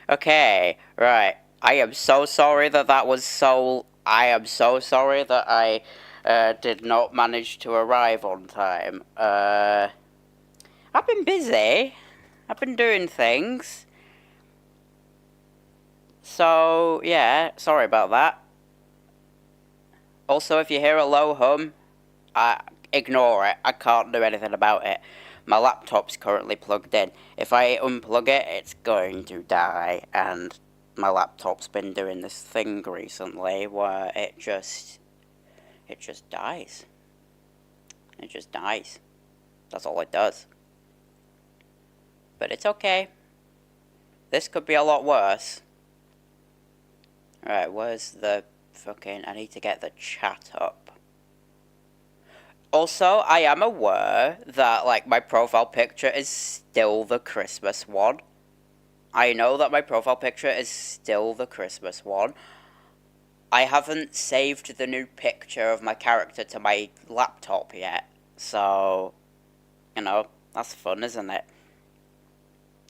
Okay, right. I am so sorry that that was so. I am so sorry that I did not manage to arrive on time. I've been busy. I've been doing things. So, yeah, sorry about that. Also, if you hear a low hum, ignore it. I can't do anything about it. My laptop's currently plugged in. If I unplug it, it's going to die. And my laptop's been doing this thing recently where it just dies. It just dies. That's all it does. But it's okay. This could be a lot worse. Right, where's the fucking... I need to get the chat up. Also, I am aware that, like, my profile picture is still the Christmas one. I know that my profile picture is still the Christmas one. I haven't saved the new picture of my character to my laptop yet. So, that's fun, isn't it?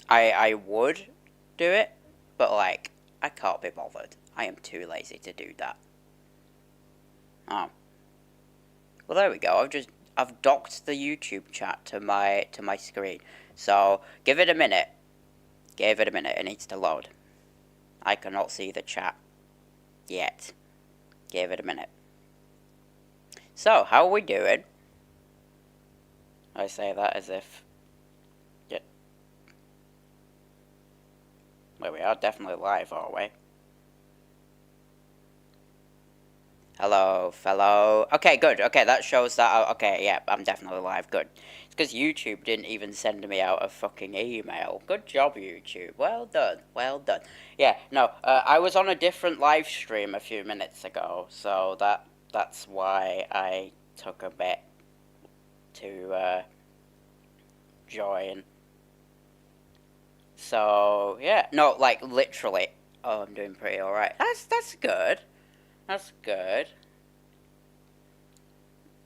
I would do it, but, like, I can't be bothered. I am too lazy to do that. Oh. Well, there we go. I've docked the YouTube chat to my screen. So give it a minute. Give it a minute. It needs to load. I cannot see the chat yet. Give it a minute. So how are we doing? I say that as if. Yeah. Well, we are definitely live, aren't we? Hello, fellow. Okay, good. Okay, that shows that. Okay, yeah, I'm definitely live. Good. It's because YouTube didn't even send me out a fucking email. Good job, YouTube. Well done. Well done. Yeah, no, I was on a different live stream a few minutes ago, so that's why I took a bit to join. So yeah, no, like literally. Oh, I'm doing pretty alright. That's good. That's good.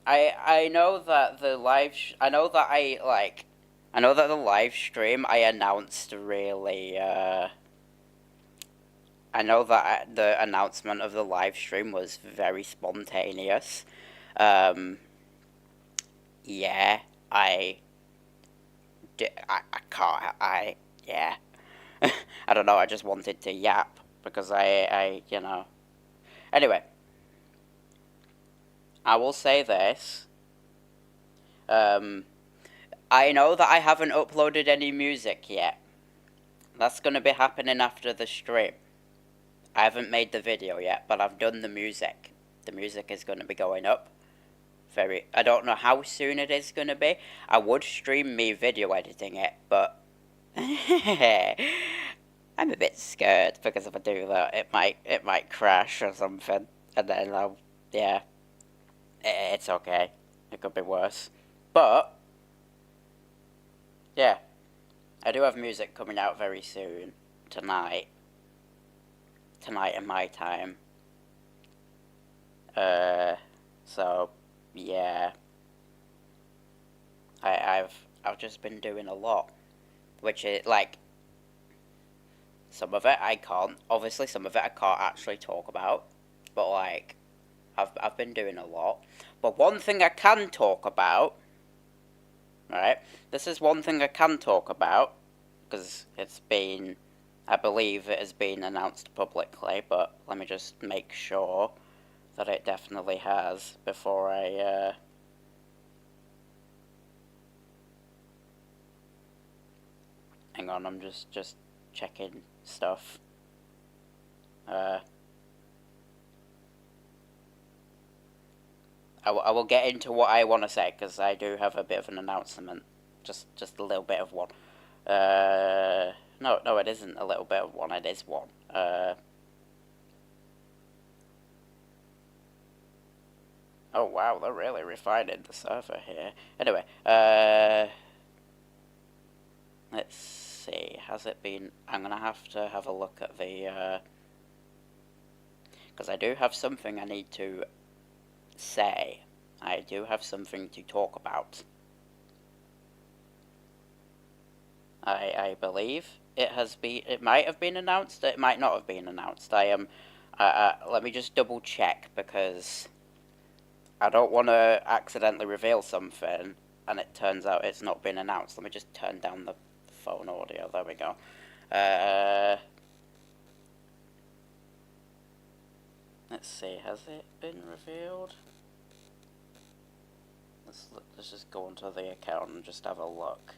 I know that the I know that I know that the live stream I announced really I know that the announcement of the live stream was very spontaneous. Um yeah, I I can't yeah. I don't know, I just wanted to yap because Anyway, I will say this. Um I know that I haven't uploaded any music yet. That's gonna be happening after the stream. I haven't made the video yet, but I've done the music. The music is gonna be going up. I don't know how soon it is gonna be. I would stream me video editing it, but I'm a bit scared because if I do that, it might crash or something, and then yeah, it's okay. It could be worse, but yeah, I do have music coming out very soon tonight. Tonight in my time. Uh, so yeah, I've just been doing a lot, which is like some of it I can't. Obviously, some of it I can't actually talk about, but like I've been doing a lot. But one thing I can talk about, right? This is one thing I can talk about because it's been, I believe it has been announced publicly. But let me just make sure that it definitely has before I. Hang on, I'm just checking stuff. Uh, I will get into what I want to say because I do have a bit of an announcement. Just a little bit of one. No, it isn't a little bit of one. It is one. Oh wow, they're really refining the server here. Anyway, let's see. Has it been? I'm gonna have to have a look at the because I do have something I need to say. I do have something to talk about. I believe. It might have been announced. It might not have been announced. I am. Let me just double check because I don't want to accidentally reveal something and it turns out it's not been announced. Let me just turn down the phone audio. There we go. Let's see. Has it been revealed? Let's just go onto the account and just have a look.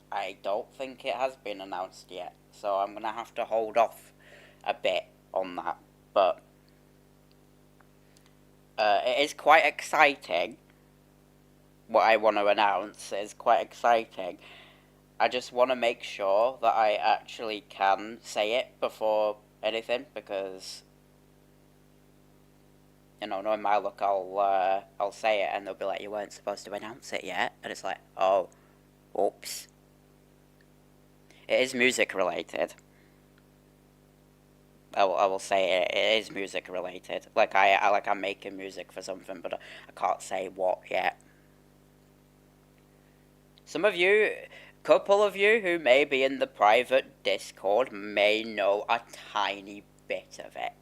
I don't think it has been announced yet, so I'm gonna have to hold off a bit on that. But it is quite exciting. What I want to announce is quite exciting. I just want to make sure that I actually can say it before anything because knowing my luck, I'll say it and they'll be like, "You weren't supposed to announce it yet," and it's like, "Oh, oops." It is music related. I will say it is music related. Like I'm making music for something, but I can't say what yet. Some of you, couple of you who may be in the private Discord may know a tiny bit of it.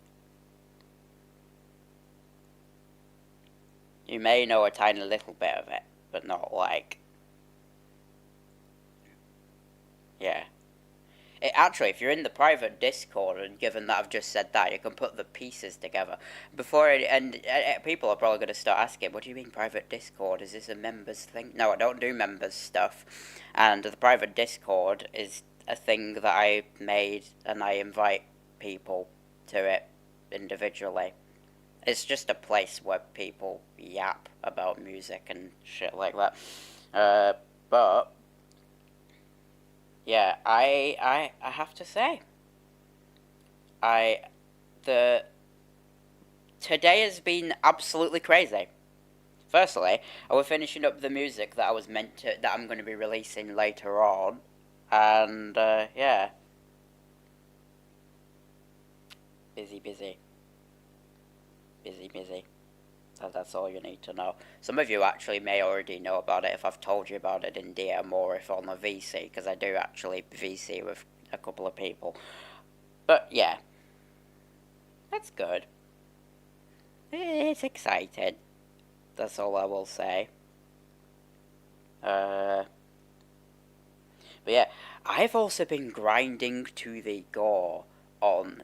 You may know a tiny little bit of it, but not like... Yeah. Actually, if you're in the private Discord, and given that I've just said that, you can put the pieces together. People are probably going to start asking, what do you mean private Discord? Is this a members thing? No, I don't do members stuff. And the private Discord is a thing that I made, and I invite people to it individually. It's just a place where people yap about music and shit like that. But yeah, I have to say, today has been absolutely crazy. Firstly, I was finishing up the music that I'm going to be releasing later on, and yeah, busy. That's all you need to know. Some of you actually may already know about it if I've told you about it in DM or if on the VC, because I do actually VC with a couple of people. But yeah, that's good. It's exciting. That's all I will say. But yeah, I've also been grinding to the gore on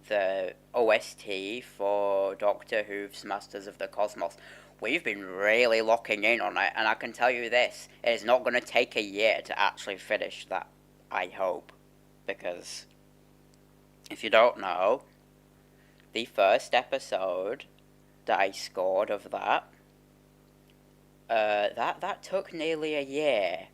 the OST for Doctor Who's Masters of the Cosmos. We've been really locking in on it, and I can tell you this, it is not going to take a year to actually finish that, I hope. Because, if you don't know, the first episode that I scored of that, that took nearly a year.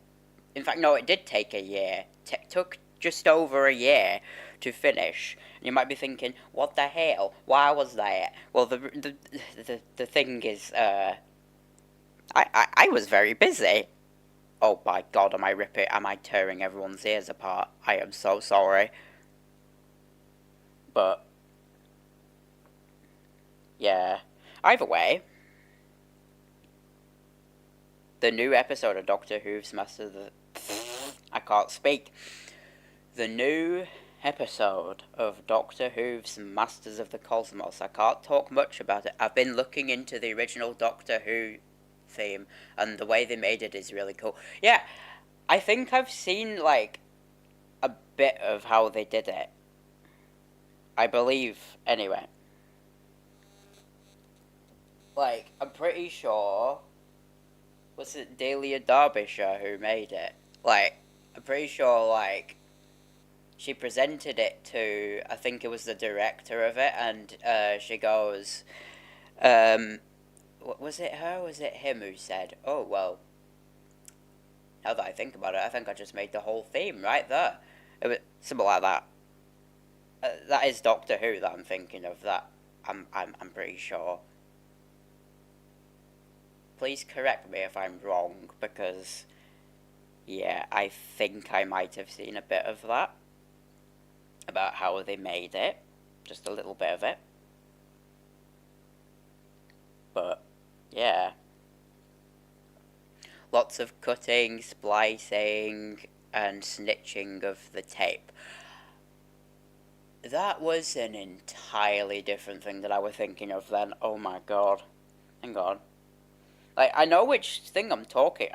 In fact, no, it did take a year. It took just over a year to finish. And you might be thinking, what the hell? Why was that? Well, the thing is, I was very busy. Oh my god, am I tearing everyone's ears apart? I am so sorry. But, yeah. Either way, the new episode of Doctor Who's Masters of the... I can't speak. The new episode of Doctor Who's Masters of the Cosmos. I can't talk much about it. I've been looking into the original Doctor Who theme, and the way they made it is really cool. Yeah, I think I've seen, like, a bit of how they did it. I believe, anyway. Like, I'm pretty sure... Was it Delia Derbyshire who made it? Like, I'm pretty sure, like... She presented it to, I think it was the director of it, and she goes, was it her or was it him who said, oh, well, now that I think about it, I think I just made the whole theme right there. It was something like that. That is Doctor Who that I'm thinking of, that I'm pretty sure. Please correct me if I'm wrong, because, yeah, I think I might have seen a bit of that. About how they made it. Just a little bit of it. yeah. Lots of cutting, splicing, and snitching of the tape. That was an entirely different thing that I was thinking of then. Oh my god. Hang on. Like, I know which thing I'm thinking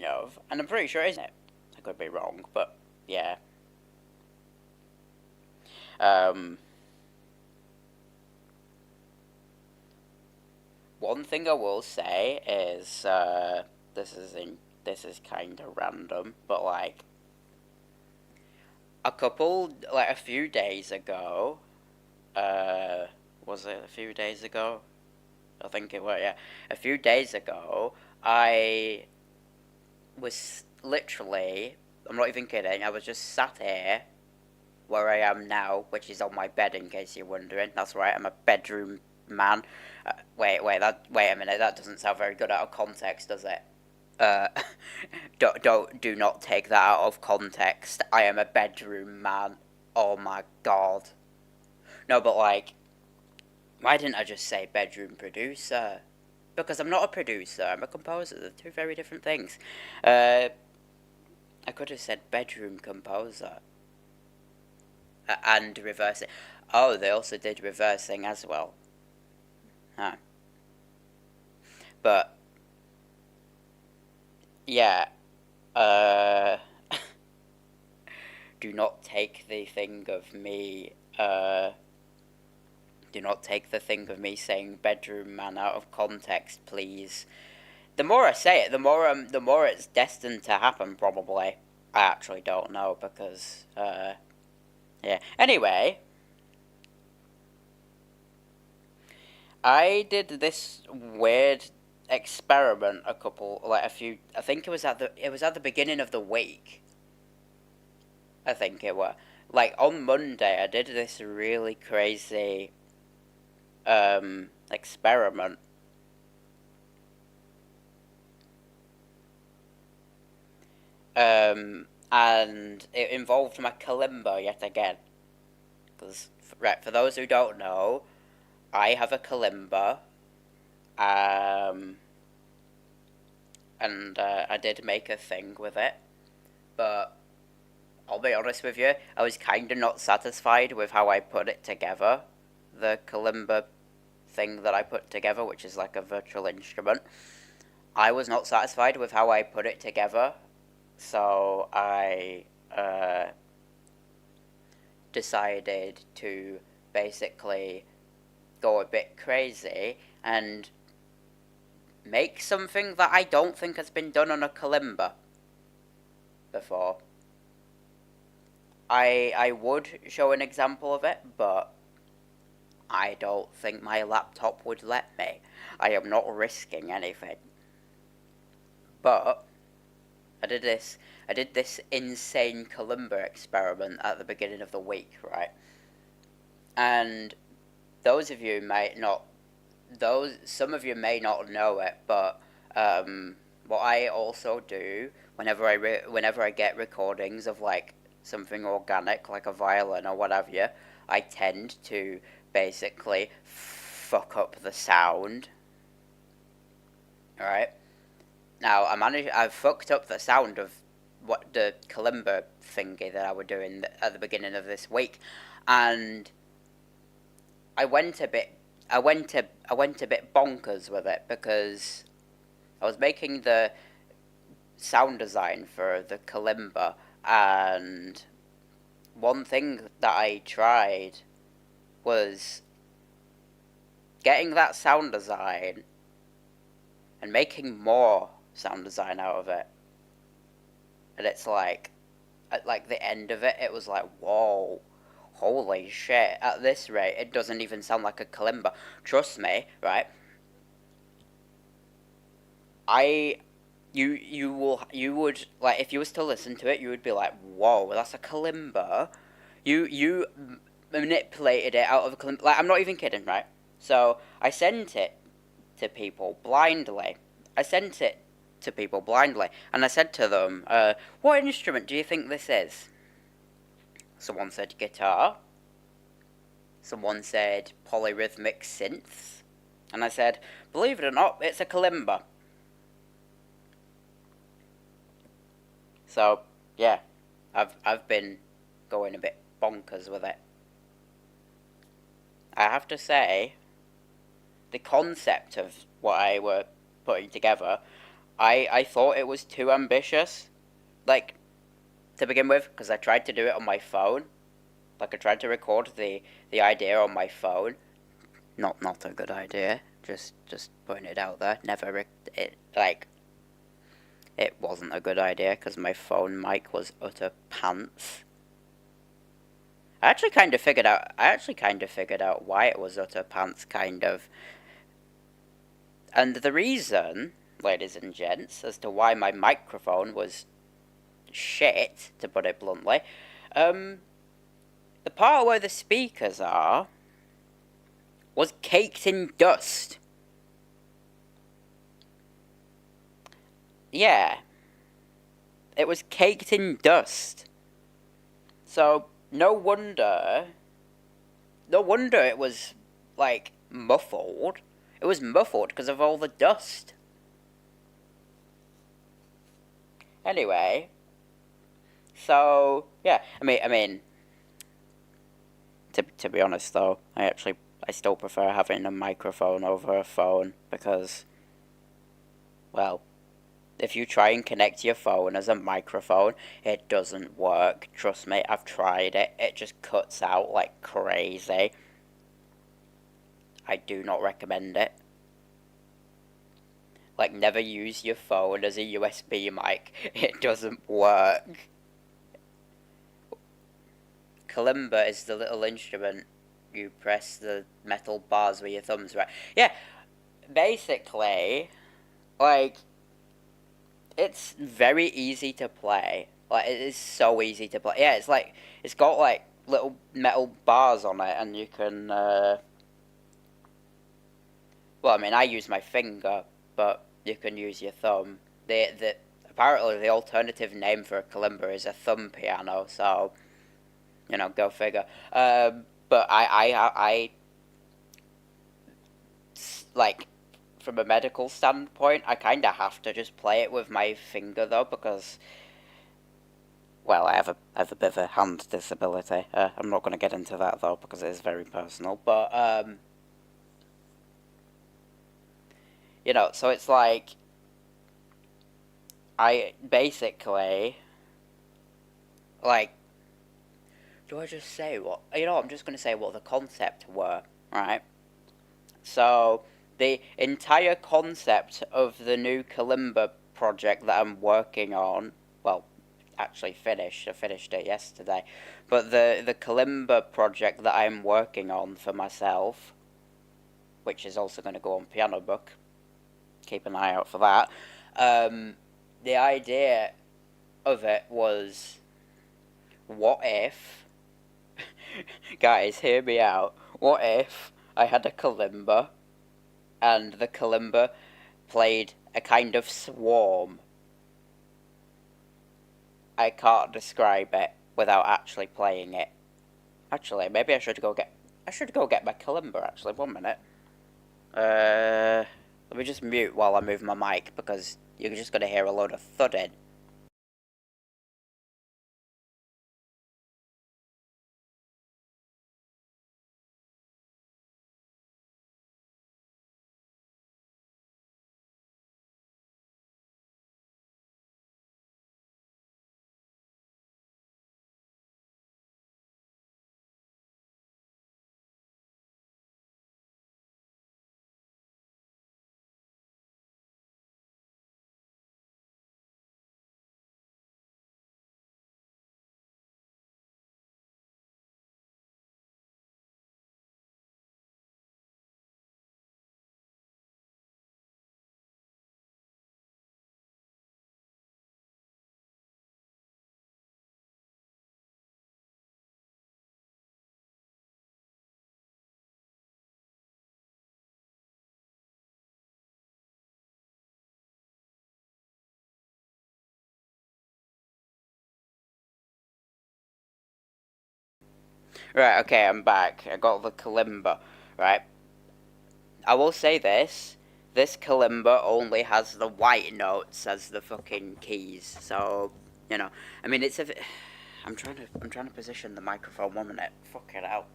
of, and I'm pretty sure it isn't it. I could be wrong, but yeah. One thing I will say is, this is kind of random, but like, a few days ago, was it a few days ago? I think it was, yeah. A few days ago, I was literally, I'm not even kidding, I was just sat here where I am now, which is on my bed in case you're wondering. That's right, I'm a bedroom man. Wait a minute, that doesn't sound very good out of context, does it? Uh, do not take that out of context. I am a bedroom man. Oh my god. No, but like, why didn't I just say bedroom producer? Because I'm not a producer, I'm a composer. They're two very different things. I could have said bedroom composer. And reversing. Oh, they also did reversing as well. Huh. But, yeah. Uh, do not take the thing of me, do not take the thing of me saying bedroom man out of context, please. The more I say it, the more it's destined to happen. Probably, I actually don't know because, yeah. Anyway, I did this weird experiment I think it was at the beginning of the week. I think it was like on Monday. I did this really crazy experiment. And it involved my kalimba yet again. Because, right, for those who don't know, I have a kalimba, um, and I did make a thing with it, but I'll be honest with you, I was kind of not satisfied with how I put it together. The kalimba thing that I put together, which is like a virtual instrument, I was not satisfied with how I put it together, so I decided to basically go a bit crazy and make something that I don't think has been done on a kalimba before. I would show an example of it, but I don't think my laptop would let me. I am not risking anything. But I did this insane kalimba experiment at the beginning of the week, right? And those of you may not some of you may not know it, but what I also do whenever I get recordings of like something organic, like a violin or whatever, I tend to basically fuck up the sound. All right. Now I've fucked up the sound of what the kalimba thingy that I was doing at the beginning of this week, and I went a bit I went a bit bonkers with it because I was making the sound design for the kalimba, and one thing that I tried was getting that sound design and making more sound design out of it. And it's like, at like the end of it, it was like, whoa, holy shit, at this rate, it doesn't even sound like a kalimba. Trust me, right? I, you would, like, if you was to listen to it, you would be like, whoa, that's a kalimba. You manipulated it out of a kalimba. Like, I'm not even kidding, right? So, I sent it to people blindly. I sent it to people blindly, and I said to them, what instrument do you think this is? Someone said guitar. Someone said polyrhythmic synths. And I said, believe it or not, it's a kalimba. So, yeah, I've been going a bit bonkers with it. I have to say, the concept of what I were putting together, I thought it was too ambitious. Like, to begin with, because I tried to do it on my phone. Like, I tried to record the idea on my phone. Not a good idea. Just putting it out there. Never it wasn't a good idea because my phone mic was utter pants. I actually kind of figured out why it was utter pants, kind of. And the reason, ladies and gents, as to why my microphone was shit, to put it bluntly, the part where the speakers are was caked in dust. Yeah. It was caked in dust. So, no wonder it was, like, muffled. It was muffled because of all the dust. Anyway, so, yeah, I mean, to be honest though, I still prefer having a microphone over a phone because, well, if you try and connect your phone as a microphone, it doesn't work. Trust me, I've tried it. It just cuts out like crazy. I do not recommend it. Like, never use your phone as a USB mic. It doesn't work. Kalimba is the little instrument you press the metal bars with your thumbs, right? Yeah, basically, like, it's very easy to play. Like, it is so easy to play. Yeah, it's got, like, little metal bars on it, and you can, well, I mean, I use my finger, but you can use your thumb. Apparently, the alternative name for a kalimba is a thumb piano, so, go figure. But like, from a medical standpoint, I kind of have to just play it with my finger, though, because, well, I have a bit of a hand disability. I'm not going to get into that, though, because it is very personal, but, so it's like, I basically, like, do I just say what? I'm just going to say what the concept were, right? So, the entire concept of the new Kalimba project that I'm working on, well, actually finished. I finished it yesterday. But the Kalimba project that I'm working on for myself, which is also going to go on Piano Book, keep an eye out for that. The idea of it was, what if, guys, hear me out. What if I had a kalimba and the kalimba played a kind of swarm? I can't describe it without actually playing it. Actually, maybe I should go get my kalimba. Actually, 1 minute. Let me just mute while I move my mic because you're just gonna hear a load of thudding. Right, okay, I'm back. I got the kalimba. Right, I will say this. This kalimba only has the white notes as the fucking keys, so I mean, it's a. I'm trying to position the microphone 1 minute. Fuck it out.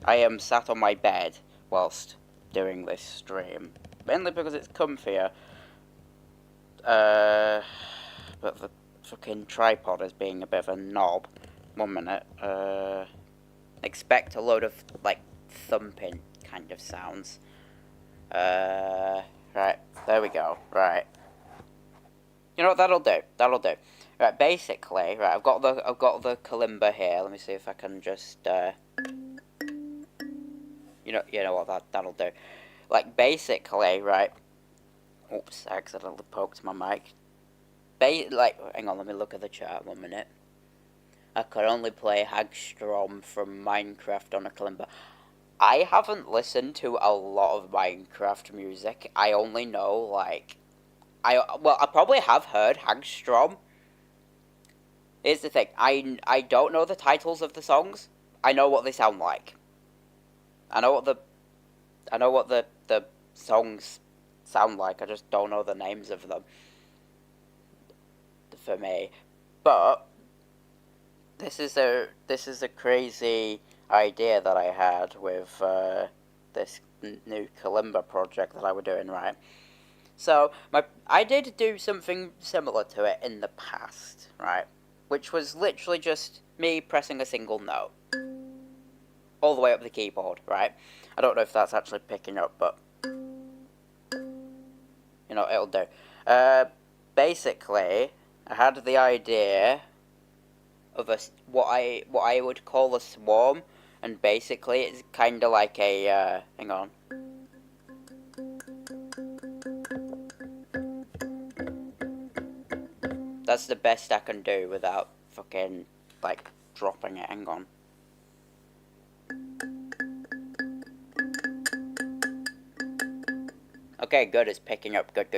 I am sat on my bed whilst doing this stream, mainly because it's comfier. But the fucking tripod is being a bit of a knob. 1 minute. Expect a load of like thumping kind of sounds. Right, there we go. Right. You know what, that'll do. That'll do. Right, basically, right, I've got the kalimba here. Let me see if I can just you know what, that'll do. Like, basically, right. Oops, I accidentally poked my mic. Hang on, let me look at the chart 1 minute. I could only play Hagstrom from Minecraft on a kalimba. I haven't listened to a lot of Minecraft music. I only know, like, I probably have heard Hagstrom. Here's the thing, I don't know the titles of the songs. I know what they sound like. I know what the songs sound like. I just don't know the names of them. For me, but this is a crazy idea that I had with this new kalimba project that I was doing, right? So I did do something similar to it in the past, right? Which was literally just me pressing a single note all the way up the keyboard, right? I don't know if that's actually picking up, but it'll do. Basically, I had the idea of what I would call a swarm, and basically it's kind of like a hang on. That's the best I can do without fucking like dropping it. Hang on. Okay, good. It's picking up. Good.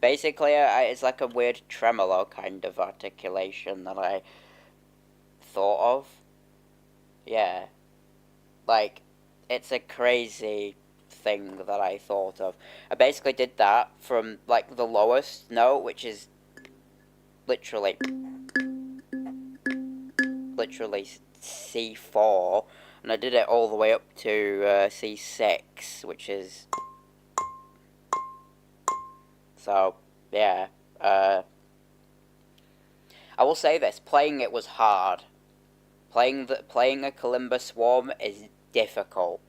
Basically, it's like a weird tremolo kind of articulation that I thought of. Yeah. Like, it's a crazy thing that I thought of. I basically did that from, like, the lowest note, which is literally C4, and I did it all the way up to C6, which is... So, yeah, I will say this, playing it was hard. Playing a kalimba swarm is difficult.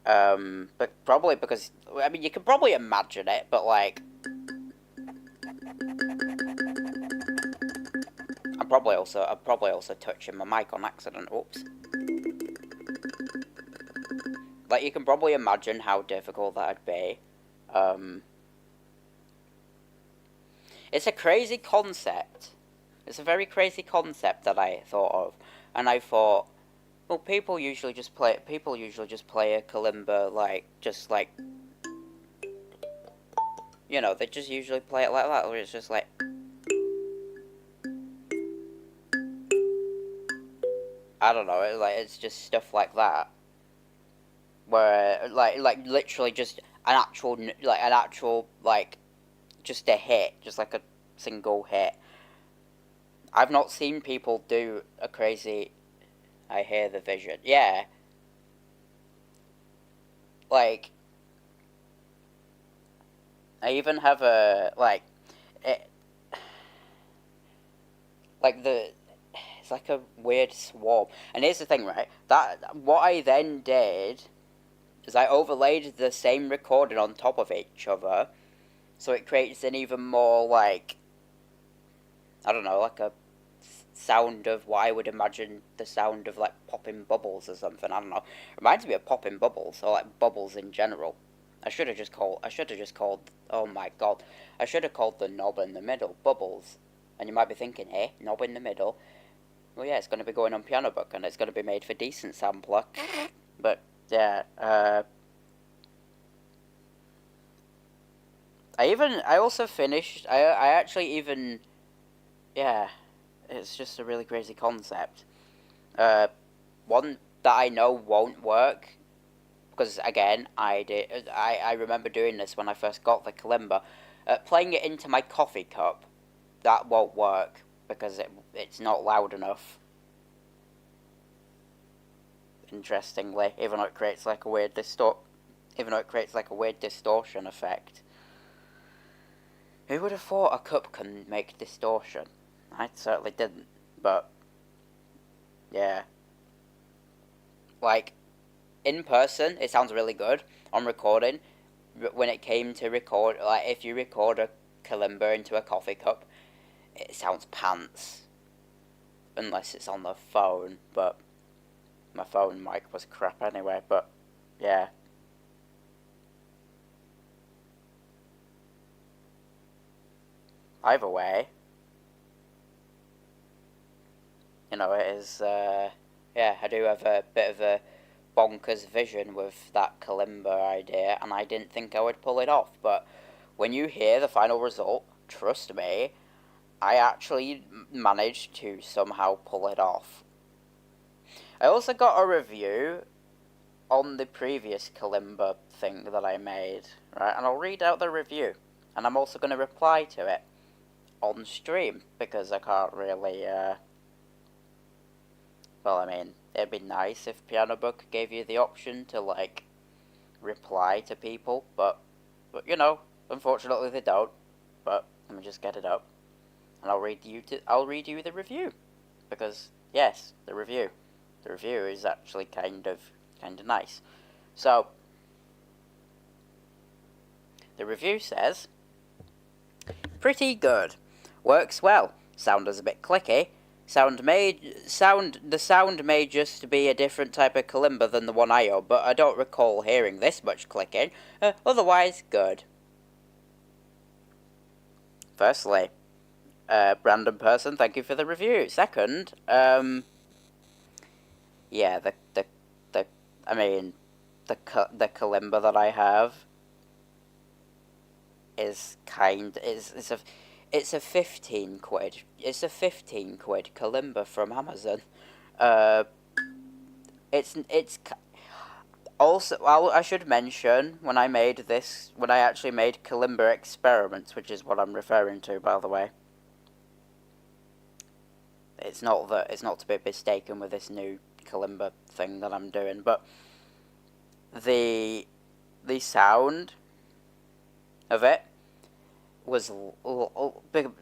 But probably because, I mean, you can probably imagine it, but like... I'm probably also touching my mic on accident, oops. Like, you can probably imagine how difficult that'd be. It's a crazy concept. It's a very crazy concept that I thought of, and I thought, well, people usually just play a kalimba like they just usually play it like that, where it's just like. I don't know. It's just stuff like that, where like literally just an actual just a hit, just like a single hit. I've not seen people do a crazy. I hear the vision. Yeah. Like, I even have a it, it's like a weird swarm. And here's the thing, right? That what I then did is I overlaid the same recording on top of each other, so it creates an even more like, I don't know, like a sound of what I would imagine the sound of like popping bubbles or something. I don't know. Reminds me of popping bubbles, or like bubbles in general. I should have just called. Oh my god! I should have called the knob in the middle bubbles. And you might be thinking, hey, knob in the middle. Well, yeah, it's going to be going on Piano Book, and it's going to be made for decent sampler. But yeah, I also finished. I actually even, yeah, it's just a really crazy concept. One that I know won't work, because again, I remember doing this when I first got the Kalimba. Playing it into my coffee cup, that won't work, because it's not loud enough. Interestingly, even though it creates like a weird distortion effect. Who would have thought a cup can make distortion? I certainly didn't, but yeah. Like, in person, it sounds really good. On recording, when it came to record, like, if you record a Kalimba into a coffee cup, it sounds pants. Unless it's on the phone, but my phone mic was crap anyway, but yeah. Either way, it is, yeah, I do have a bit of a bonkers vision with that Kalimba idea, and I didn't think I would pull it off, but when you hear the final result, trust me, I actually managed to somehow pull it off. I also got a review on the previous Kalimba thing that I made, right, and I'll read out the review, and I'm also going to reply to it on stream, because I can't really, well, I mean, it'd be nice if Piano Book gave you the option to, like, reply to people, but unfortunately they don't. But let me just get it up, and I'll read you the review, because yes, the review is actually kind of nice. So the review says, pretty good, works well, sound is a bit clicky. The sound may just be a different type of Kalimba than the one I own, but I don't recall hearing this much clicking. Otherwise, good. Firstly, random person, thank you for the review. Second, yeah, the Kalimba that I have is it's a 15 quid. It's a 15 quid Kalimba from Amazon. It's also, I should mention, when I actually made Kalimba Experiments, which is what I'm referring to, by the way. It's not to be mistaken with this new Kalimba thing that I'm doing, but the sound of it was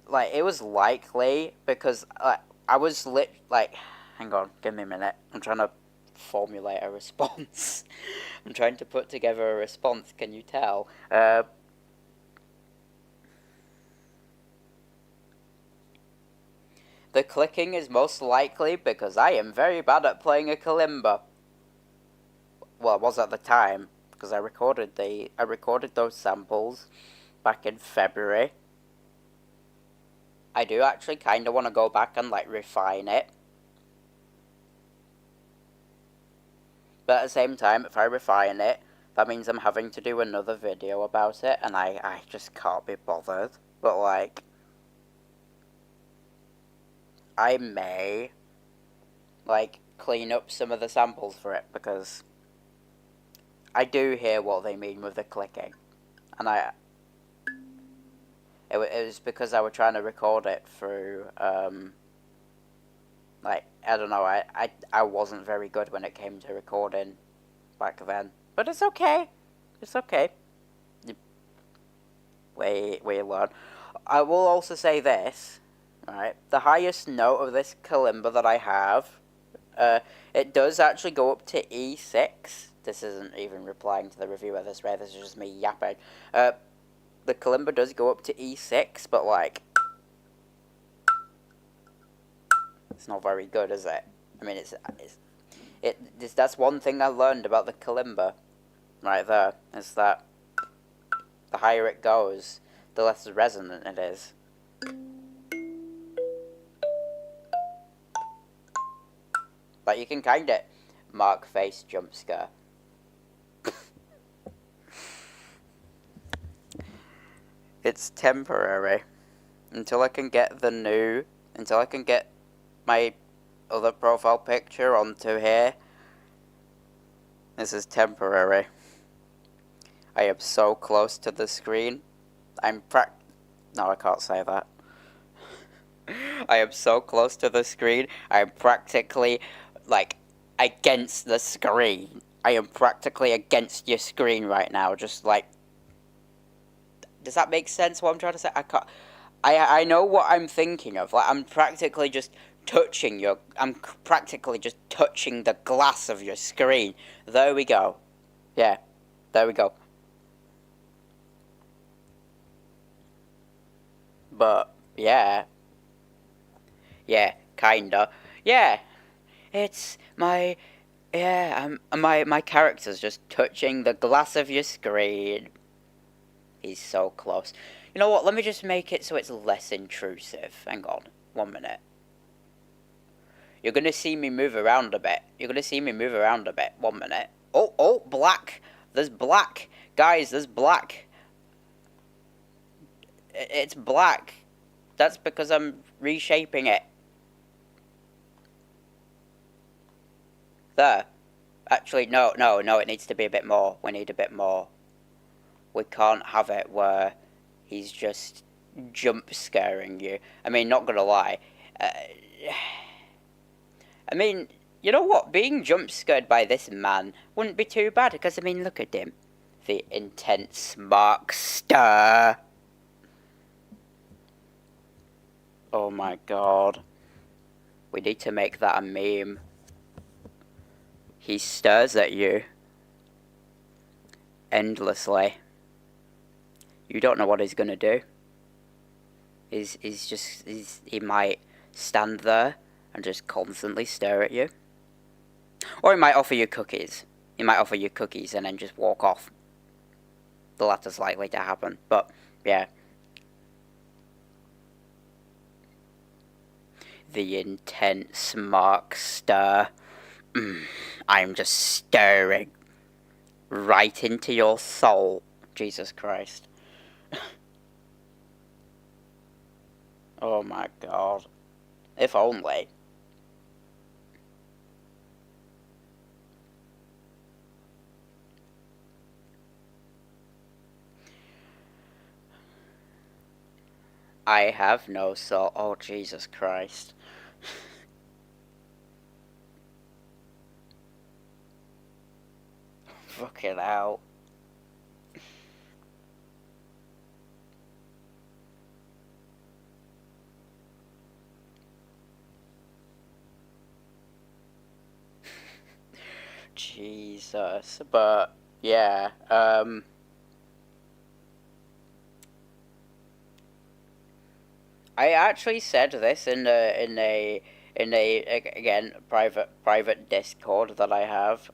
like, it was likely because I was hang on, give me a minute, I'm trying to formulate a response. I'm trying to put together a response, can you tell? The clicking is most likely because I am very bad at playing a Kalimba. Well, I was at the time, because I recorded those samples back in February. I do actually kind of want to go back and, like, refine it. But at the same time, if I refine it, that means I'm having to do another video about it, and I just can't be bothered. But, like, I may, like, clean up some of the samples for it, because I do hear what they mean with the clicking. And it was because I was trying to record it through, like, I don't know, I wasn't very good when it came to recording back then. But it's okay. It's okay. We learn. I will also say this, right? The highest note of this Kalimba that I have, it does actually go up to E6. This isn't even replying to the reviewer this way, this is just me yapping. The Kalimba does go up to E6, but, like, it's not very good, is it? I mean, that's one thing I learned about the Kalimba, right there, is that the higher it goes, the less resonant it is. Like, you can kind of mark face jump scare. It's temporary until I can get my other profile picture onto here. This is temporary. I am so close to the screen. No, I can't say that. I am so close to the screen. I am practically, like, against the screen. I am practically against your screen right now. Just like, does that make sense? What I'm trying to say? I can't. I know what I'm thinking of. Like, I'm practically just touching the glass of your screen. There we go. Yeah, there we go. But yeah, kinda. Yeah, it's my my character's just touching the glass of your screen. He's so close. You know what? Let me just make it so it's less intrusive. Hang on, 1 minute. You're gonna see me move around a bit. 1 minute. Oh, black. There's black, guys. There's black. It's black. That's because I'm reshaping it. There. Actually, no, it needs to be a bit more. We need a bit more. We can't have it where he's just jump scaring you. I mean, not gonna lie. I mean, you know what? Being jump scared by this man wouldn't be too bad, because, I mean, look at him. The intense Markster. Oh my god. We need to make that a meme. He stares at you endlessly. You don't know what he's gonna do. He might stand there and just constantly stare at you. Or he might offer you cookies. And then just walk off. The latter's likely to happen, but yeah. The intense Markster. I'm just staring right into your soul. Jesus Christ. Oh my god. If only. I have no soul. Oh, Jesus Christ. Fucking hell. Jesus. But yeah, I actually said this in a again private Discord that I have.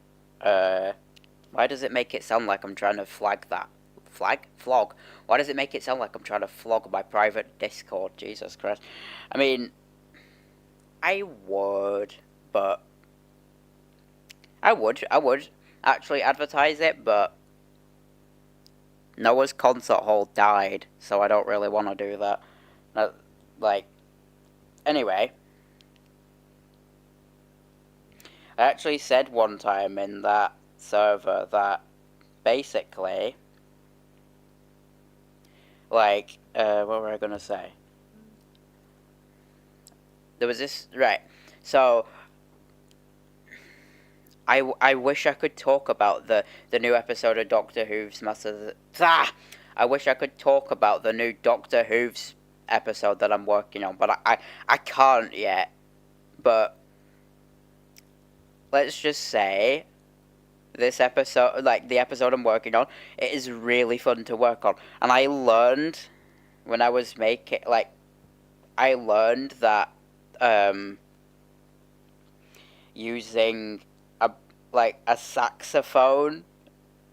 Why does it make it sound like I'm trying to flag that? Flog? Why does it make it sound like I'm trying to flog my private Discord? Jesus Christ. I mean, I would, but I would actually advertise it, but Noah's concert hall died, so I don't really want to do that. Like, anyway, I actually said one time in that server that basically, like, what were I gonna say? There was this, right, so I wish I could talk about the new episode of Doctor Who's Masters. I wish I could talk about the new Doctor Who's episode that I'm working on, but I can't yet. But let's just say this episode, like the episode I'm working on, it is really fun to work on. And I learned when I was making, I learned that using a saxophone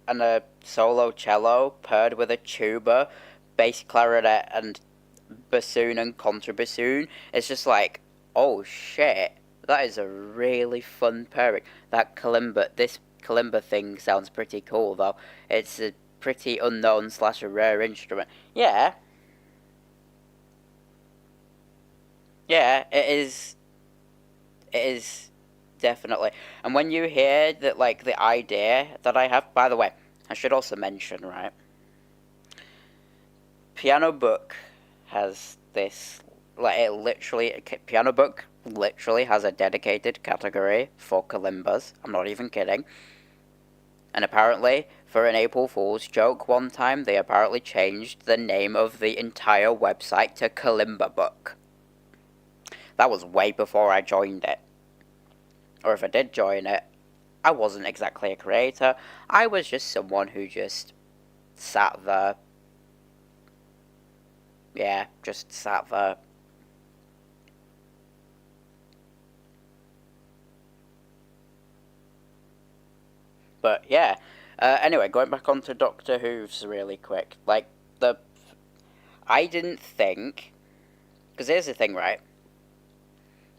and a solo cello paired with a tuba, bass clarinet, and bassoon and contrabassoon. It's just like, oh shit, that is a really fun pairing. This kalimba thing sounds pretty cool though. It's a pretty unknown / a rare instrument. Yeah, it is. It is definitely. And when you hear that, like, the idea that I have, by the way, I should also mention, right? Piano Book has this, like, Piano Book literally has a dedicated category for kalimbas. I'm not even kidding. And apparently, for an April Fool's joke one time, they apparently changed the name of the entire website to Kalimba Book. That was way before I joined it. Or if I did join it, I wasn't exactly a creator. I was just someone who just sat there. Yeah, just sat there. But yeah. Anyway, going back onto Doctor Who's really quick. Like, I didn't think. Because here's the thing, right?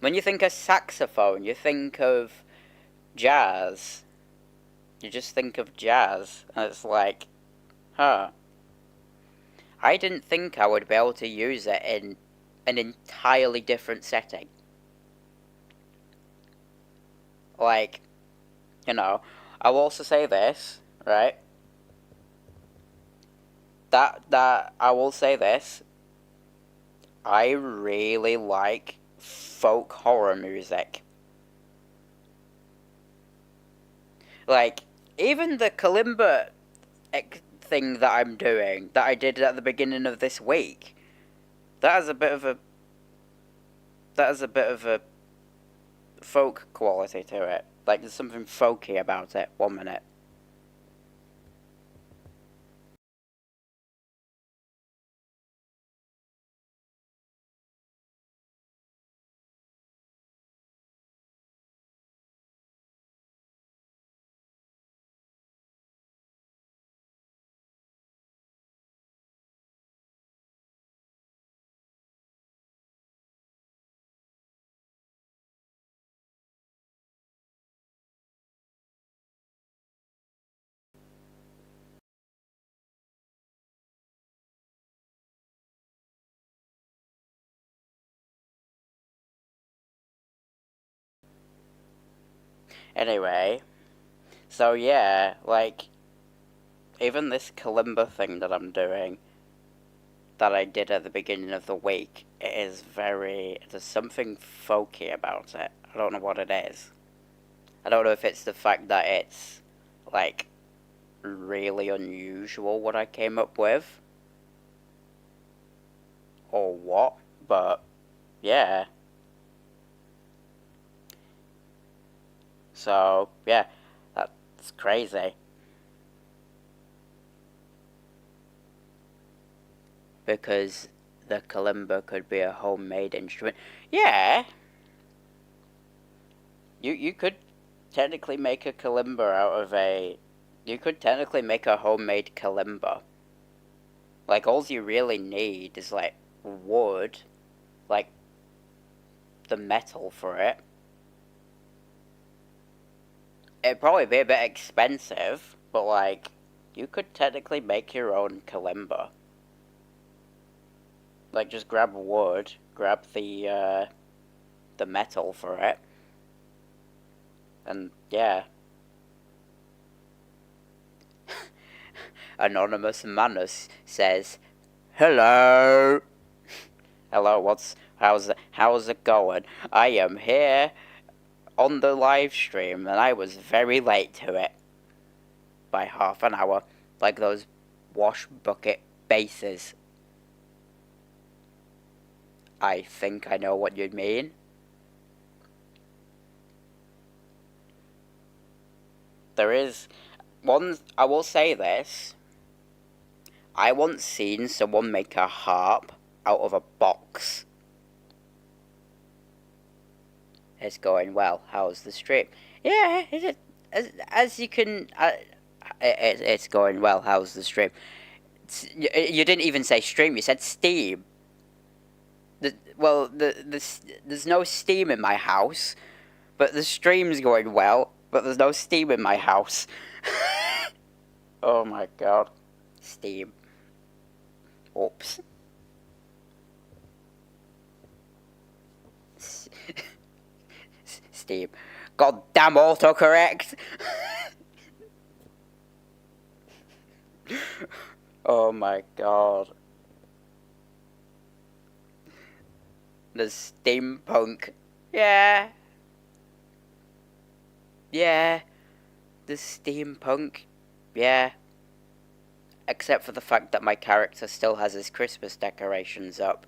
When you think of saxophone, you think of jazz. You just think of jazz. And it's like, huh. I didn't think I would be able to use it in an entirely different setting. Like, you know, I will also say this, right? That I will say this. I really like folk horror music. Like, even the kalimba thing that I'm doing, that I did at the beginning of this week, that has a bit of a that has a bit of a folk quality to it. Like, there's something folky about it. 1 minute. Anyway, so yeah, like, even this kalimba thing that I'm doing, that I did at the beginning of the week, it is there's something folky about it. I don't know what it is. I don't know if it's the fact that it's, like, really unusual what I came up with, or what, but yeah. So, yeah, that's crazy. Because the kalimba could be a homemade instrument. Yeah, you could technically make a kalimba out of a. You could technically make a homemade kalimba. Like, all you really need is, like, wood, like, the metal for it. It'd probably be a bit expensive, but, like, you could technically make your own kalimba. Like, just grab wood, grab the metal for it, and yeah. Anonymous Manus says, "Hello, hello. How's it going? I am here on the live stream, and I was very late to it by half an hour, like those wash bucket bases. I think I know what you mean. There is one. I will say this. I once seen someone make a harp out of a box. It's going well. How's the stream? Yeah, as you can. It's going well. How's the stream? You didn't even say stream. You said Steam. There's no Steam in my house, but the stream's going well. But there's no Steam in my house. Oh my god, Steam. Oops. Steam. Goddamn autocorrect! Oh my god. The steampunk. Yeah. Yeah. The steampunk. Yeah. Except for the fact that my character still has his Christmas decorations up.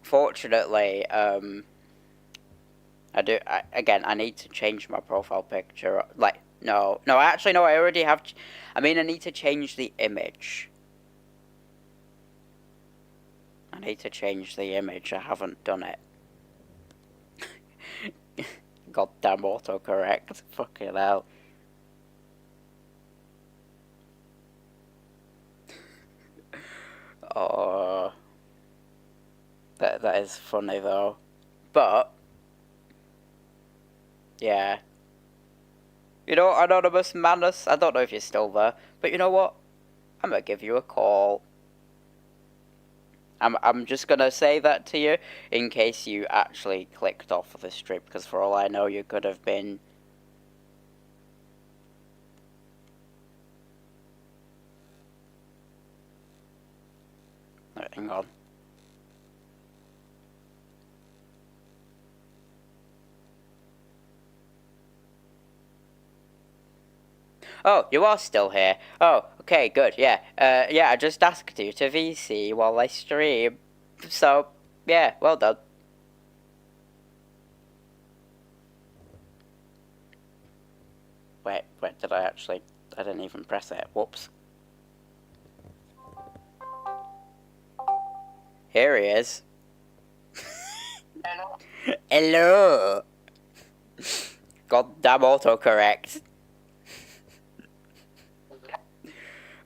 Fortunately, I need to change my profile picture. Like, no, actually, no, I already have. I need to change the image. I need to change the image. I haven't done it. Goddamn autocorrect. Fucking hell. Oh. That is funny, though. But, yeah. You know, Anonymous Manus, I don't know if you're still there, but you know what? I'm gonna give you a call. I'm just gonna say that to you in case you actually clicked off of the stream, because for all I know, you could have been. Right, hang on. Oh, you are still here. Oh, okay, good. Yeah. Yeah. I just asked you to VC while I stream, so yeah, well done. Wait, did I actually? I didn't even press it. Whoops. Here he is. Hello. Hello. Goddamn autocorrect.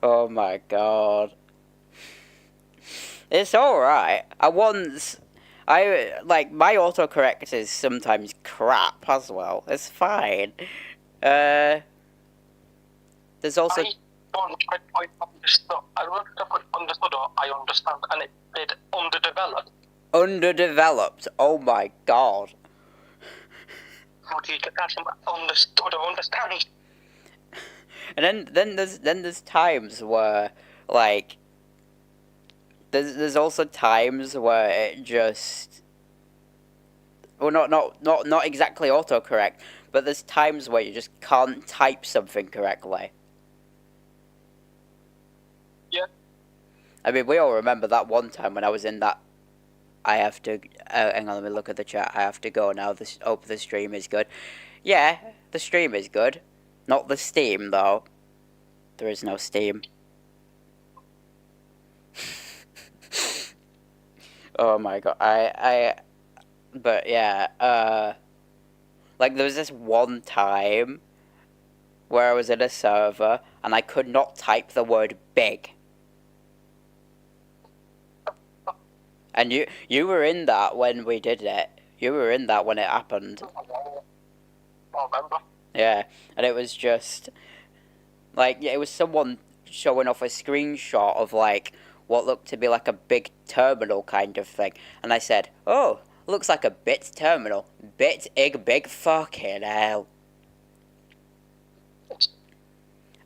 Oh my god. It's alright. I like my autocorrect is sometimes crap as well. It's fine. There's also. I don't quite understand. I don't quite understood or I understand, and it said underdeveloped. Underdeveloped. Oh my god. How do you get that from understood or understand? And then there's times where like there's also times where it just, well, not exactly autocorrect, but there's times where you just can't type something correctly. Yeah. I mean, we all remember that one time when I was in that. I have to. Hang on, let me look at the chat. I have to go now. The stream is good. Yeah, the stream is good. Not the Steam though. There is no Steam. Oh my god. But yeah. Like there was this one time where I was in a server and I could not type the word big. And you were in that when we did it. You were in that when it happened. I remember. Yeah, and it was just like, yeah, it was someone showing off a screenshot of like what looked to be like a big terminal kind of thing, and I said, "Oh, looks like a bit terminal, big fucking hell."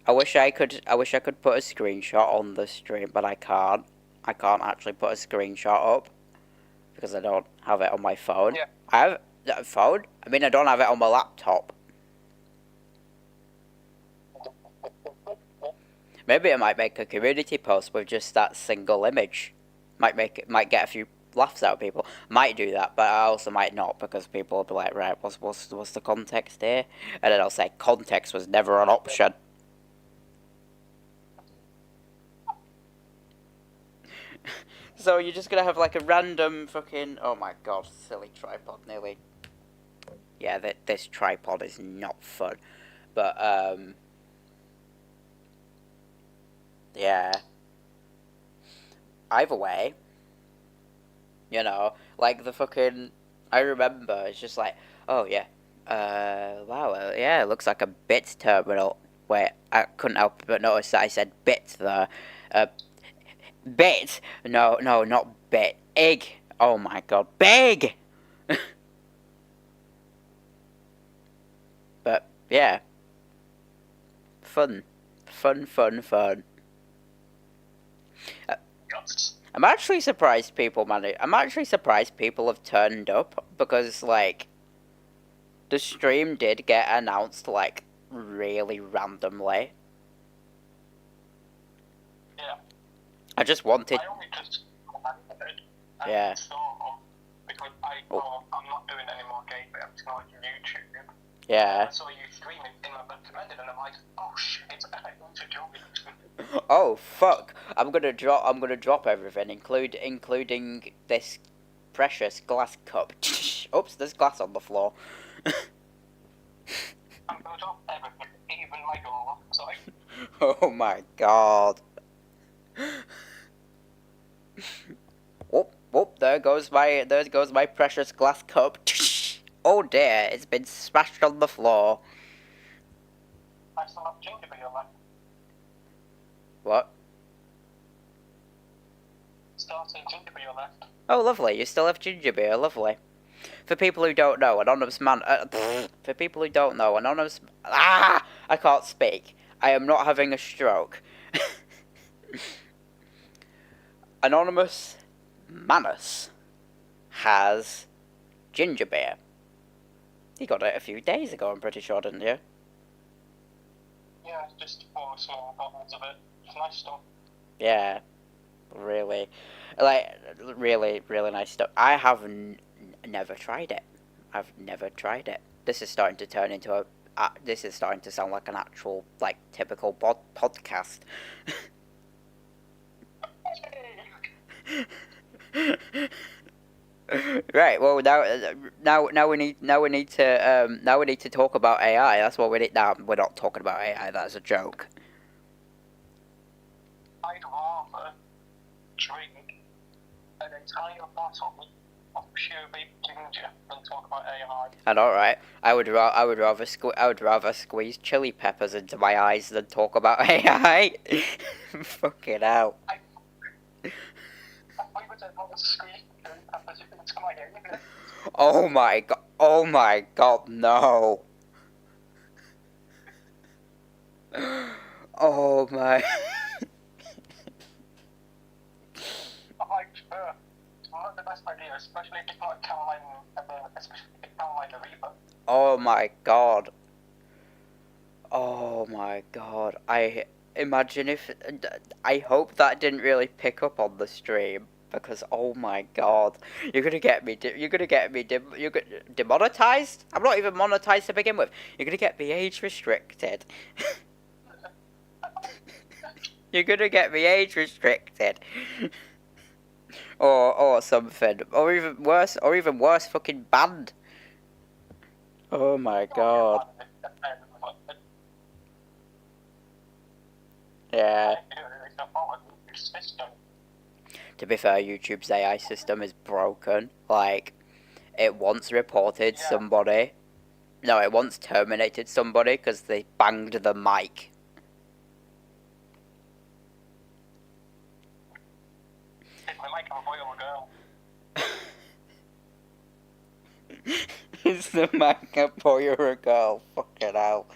I wish I could put a screenshot on the stream, but I can't. I can't actually put a screenshot up because I don't have it on my phone. Yeah. I have a phone. I mean, I don't have it on my laptop. Maybe I might make a community post with just that single image. Might get a few laughs out of people. Might do that, but I also might not because people will be like, right, what's the context here? And then I'll say context was never an option. So you're just gonna have like a random fucking, oh my god, silly tripod nearly. Yeah, this tripod is not fun, but yeah. Either way, you know, like the fucking, I remember it's just like, oh yeah, wow, yeah, it looks like a bit terminal. Wait, I couldn't help but notice that I said bit there. Bit? No, not bit. Egg. Oh my god, big! Yeah. Fun. Fun. Yes. I'm actually surprised people have turned up because, like, the stream did get announced, like, really randomly. Yeah. I just wanted. I only just remembered it. And Yeah. So, because I thought I'm not doing any more gaming, I'm just going to YouTube. Yeah. I saw you streaming in my recommended, and I'm like, oh shit, I want to join. Oh fuck! I'm gonna drop everything, including this precious glass cup. Oops, there's glass on the floor. I'm going to drop everything, even my goal. Sorry. Oh my god. Whoop, there goes my precious glass cup. Oh dear, it's been smashed on the floor. I still have ginger beer left. What? Starting ginger beer left. Oh lovely, you still have ginger beer, lovely. For people who don't know, anonymous man. For people who don't know, anonymous. I can't speak. I am not having a stroke. Anonymous Manus has ginger beer. He got it a few days ago, I'm pretty sure, didn't you? Yeah, just 4 small bottles of it. It's nice stuff. Yeah, really, really nice stuff. I have never tried it. I've never tried it. This is starting to turn into a. This is starting to sound like an actual, like, typical podcast. Right. Well, now we need to talk about AI. That's what we need. Now we're not talking about AI. That's a joke. I'd rather drink an entire bottle of pure baby ginger than talk about AI. And all right, I would rather squeeze chili peppers into my eyes than talk about AI. Fucking hell. I would say rather squeeze chili peppers into my ear. Oh my god. Oh my god. No. Oh my. I'm like, it's one of the best ideas, especially if it's not Carolina Reaper. Oh my god. Oh my god. I imagine if. I hope that didn't really pick up on the stream. Because oh my god, you're gonna get me. Demonetized. I'm not even monetized to begin with. You're gonna get me age restricted. You're gonna get me age restricted. Or something. Or even worse, fucking banned. Oh my god. Yeah. To be fair, YouTube's AI system is broken. Like, it once reported somebody. No, it once terminated somebody because they banged the mic. Is my mic a boy or a girl? Is the mic a boy or a girl? Fucking hell.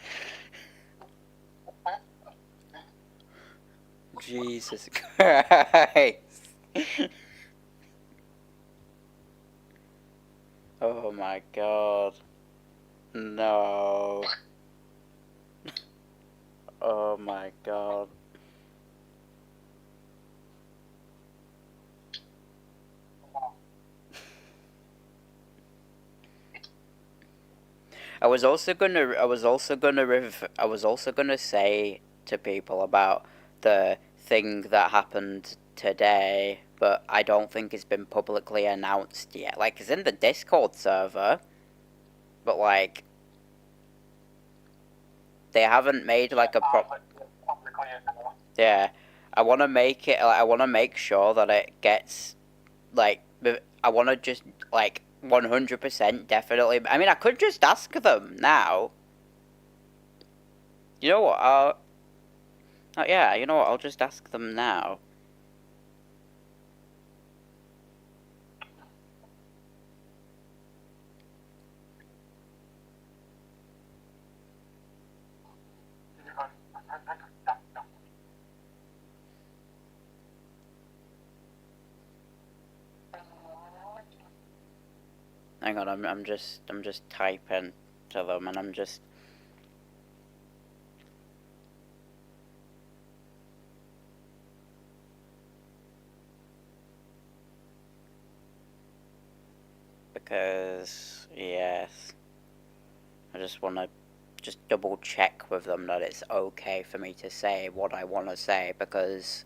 Jesus Christ. Oh my god. No. Oh my god. I was also gonna say to people about the thing that happened today, but I don't think it's been publicly announced yet. Like, it's in the Discord server, but like, they haven't made like a yeah. I want to make it. I want to make sure that it gets like. I want to just like 100% definitely. I mean, I could just ask them now. You know what? Oh yeah. You know what? I'll just ask them now. Hang on, I'm just typing to them, and I'm just. Because yes, I just want to just double check with them that it's okay for me to say what I want to say, because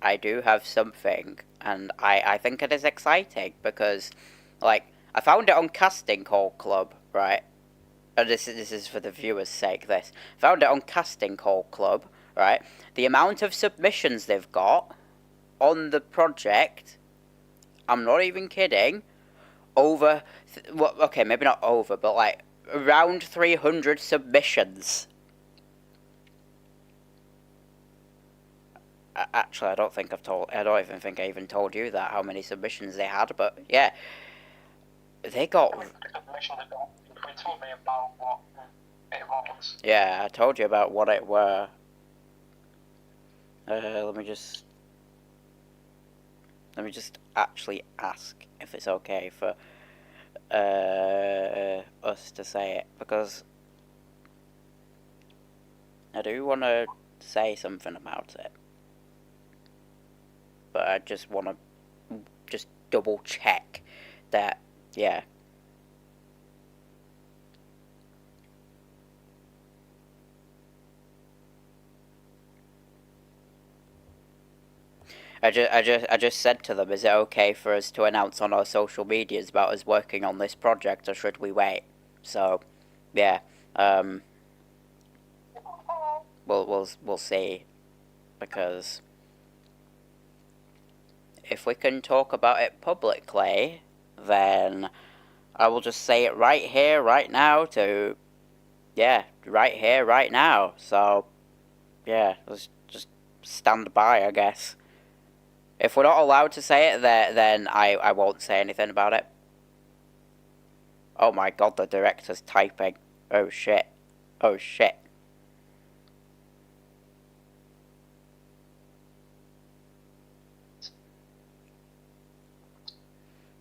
I do have something, and I think it is exciting, because, like, I found it on Casting Call Club, right? And this is for the viewers' sake, this. Found it on Casting Call Club, right? The amount of submissions they've got on the project, I'm not even kidding, over, well, okay, maybe not over, but, like, around 300 submissions. Actually, I don't even think I even told you that, how many submissions they had, but yeah. They got... They told me about what it was. Yeah, I told you about what it were. Let me just actually ask if it's okay for us to say it, because I do want to say something about it, but I just want to just double check that, yeah. I just said to them, is it okay for us to announce on our social medias about us working on this project, or should we wait? So, yeah, we'll see, because if we can talk about it publicly, then I will just say it right here, right now, right here, right now. So, yeah, let's just stand by, I guess. If we're not allowed to say it, then I won't say anything about it. Oh my god, the director's typing. Oh shit. Oh shit.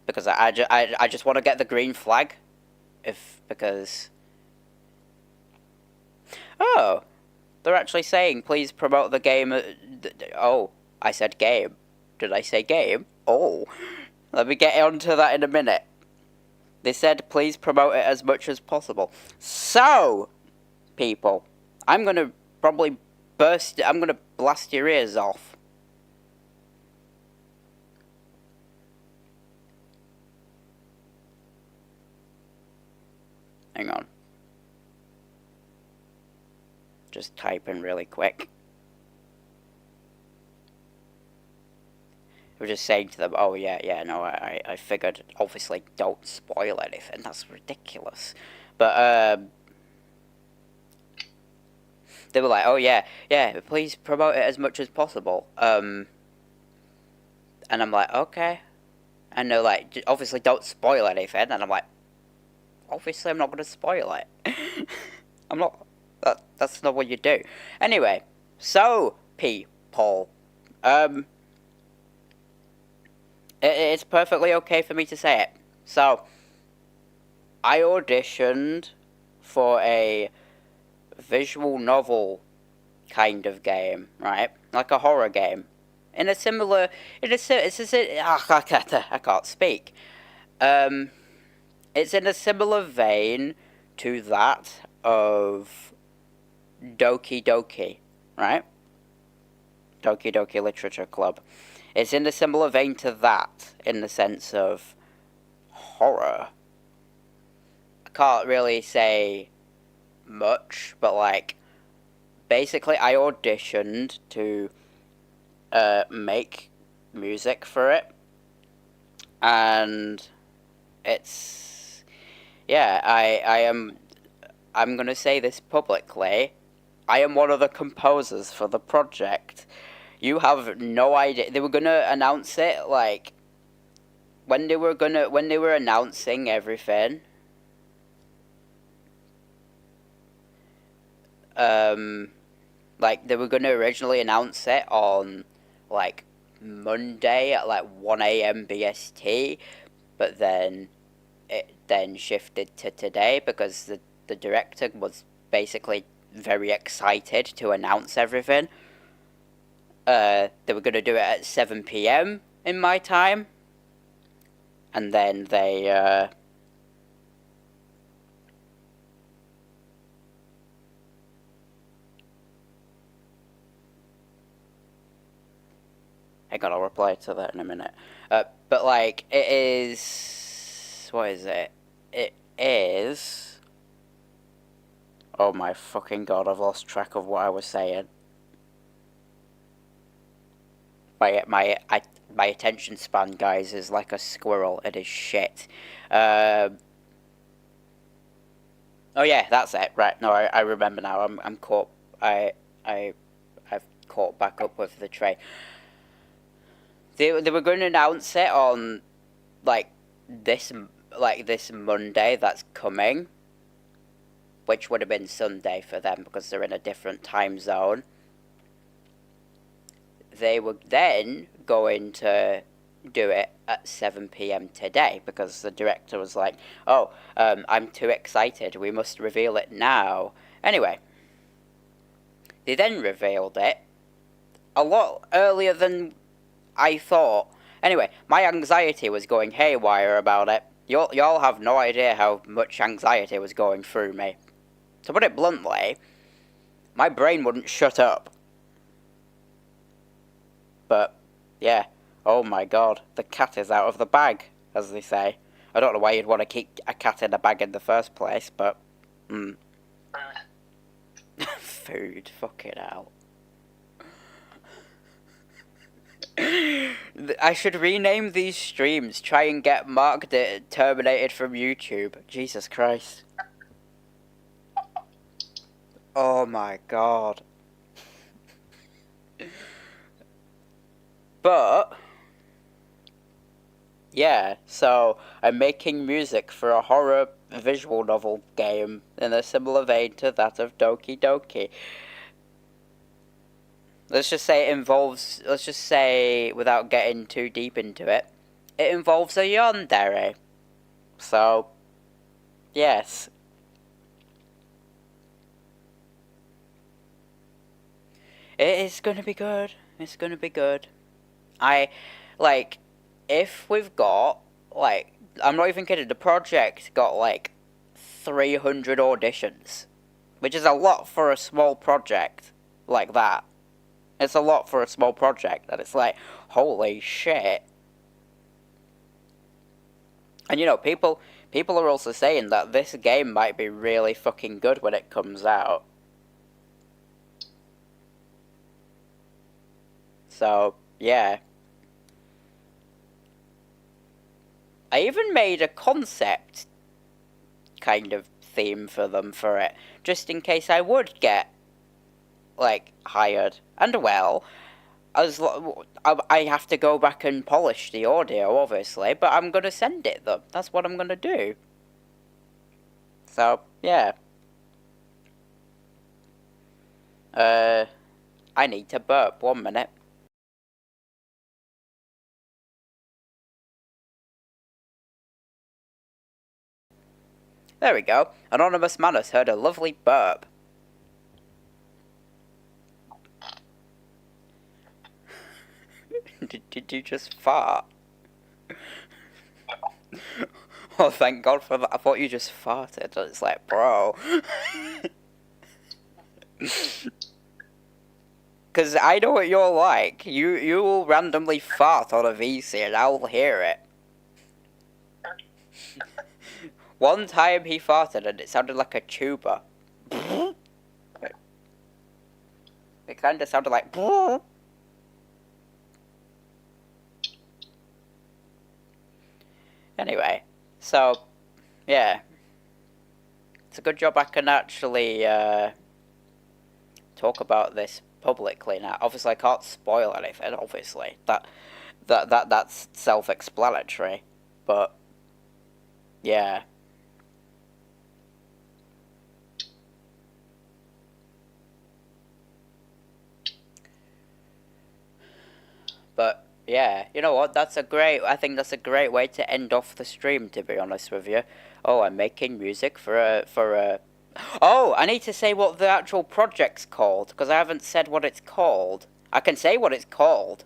Because I just want to get the green flag. Because... Oh! They're actually saying, please promote the game... Oh, I said game. Did I say game? Oh. Let me get onto that in a minute. They said, please promote it as much as possible. So, people, I'm going to probably I'm going to blast your ears off. Hang on. Just typing really quick. We're just saying to them, oh yeah, no, I figured, obviously, don't spoil anything, that's ridiculous. But, they were like, oh yeah, please promote it as much as possible. And I'm like, okay. And they're like, obviously don't spoil anything. And I'm like, obviously I'm not going to spoil it. I'm not, that's not what you do. Anyway, so, people, it's perfectly okay for me to say it. So, I auditioned for a visual novel kind of game, right? Like a horror game. I can't speak. It's in a similar vein to that of Doki Doki, right? Doki Doki Literature Club. It's in a similar vein to that, in the sense of horror. I can't really say much, but, like, basically I auditioned to make music for it, and it's, yeah, I'm gonna say this publicly, I am one of the composers for the project. You have no idea. They were gonna announce it, like, when they were announcing everything, like, they were gonna originally announce it on, like, Monday at, like, 1 a.m. BST, but then then shifted to today because the director was basically very excited to announce everything. They were going to do it at 7 p.m. in my time, and then they hang on, I'll reply to that in a minute. But like, it is, what is it? It is, oh my fucking god, I've lost track of what I was saying. My attention span, guys, is like a squirrel. It is shit. Oh yeah, that's it. Right, no, I remember now. I'm caught. I've caught back up with the train. They were going to announce it on like this Monday that's coming, which would have been Sunday for them because they're in a different time zone. They were then going to do it at 7 p.m. today because the director was like, oh, I'm too excited, we must reveal it now. Anyway, they then revealed it a lot earlier than I thought. Anyway, my anxiety was going haywire about it. Y'all have no idea how much anxiety was going through me. To put it bluntly, my brain wouldn't shut up. But, yeah, oh my god, the cat is out of the bag, as they say. I don't know why you'd want to keep a cat in a bag in the first place, but, Food, fucking hell. I should rename these streams, try and get marked terminated from YouTube. Jesus Christ. Oh my god. But, yeah, so I'm making music for a horror visual novel game in a similar vein to that of Doki Doki. Let's just say, without getting too deep into it, it involves a yandere. So, yes. It is gonna be good. It's gonna be good. If we've got, I'm not even kidding, the project got, 300 auditions. Which is a lot for a small project like that. It's a lot for a small project, and it's like, holy shit. And people are also saying that this game might be really fucking good when it comes out. So, yeah. I even made a concept kind of theme for them for it, just in case I would get, hired. And well, I have to go back and polish the audio, obviously, but I'm gonna send it them. That's what I'm gonna do. So, yeah. I need to burp. 1 minute. There we go. Anonymous Manus heard a lovely burp. Did you just fart? Oh, thank God for that. I thought you just farted. It's like, bro. Because I know what you're like. You will randomly fart on a VC and I'll hear it. One time he farted and it sounded like a tuba. It kind of sounded like... Anyway, so, yeah. It's a good job I can actually talk about this publicly now. Obviously, I can't spoil anything, obviously. That's self-explanatory. But, yeah. But, Yeah, you know what? I think that's a great way to end off the stream, to be honest with you. Oh, I'm making music for a. Oh, I need to say what the actual project's called, because I haven't said what it's called. I can say what it's called.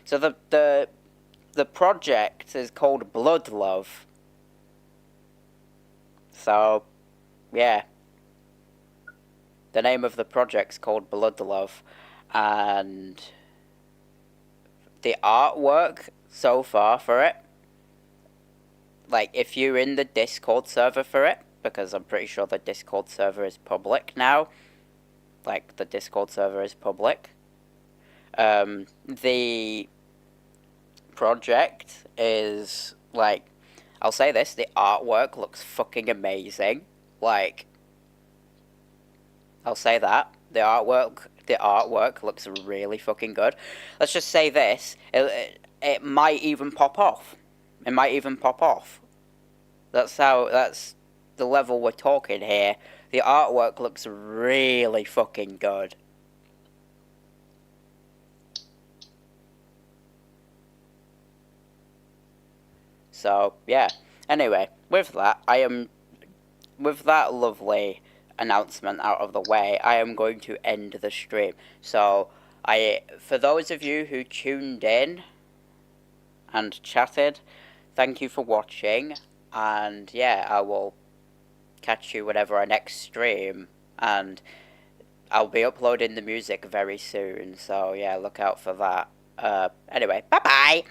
So the project is called Blood Love. So, yeah. The name of the project's called Blood Love. And the artwork so far for it, like, if you're in the Discord server for it, because I'm pretty sure the Discord server is public now, like, the Discord server is public, the project is, like, I'll say this, the artwork looks fucking amazing. Like, I'll say that. The artwork looks really fucking good. Let's just say this, it might even pop off. It might even pop off. That's the level we're talking here. The artwork looks really fucking good. So, yeah. Anyway, with that lovely announcement out of the way, I am going to end the stream. So, for those of you who tuned in and chatted, thank you for watching, and yeah, I will catch you whenever I next stream, and I'll be uploading the music very soon, so yeah, look out for that. Anyway, bye bye!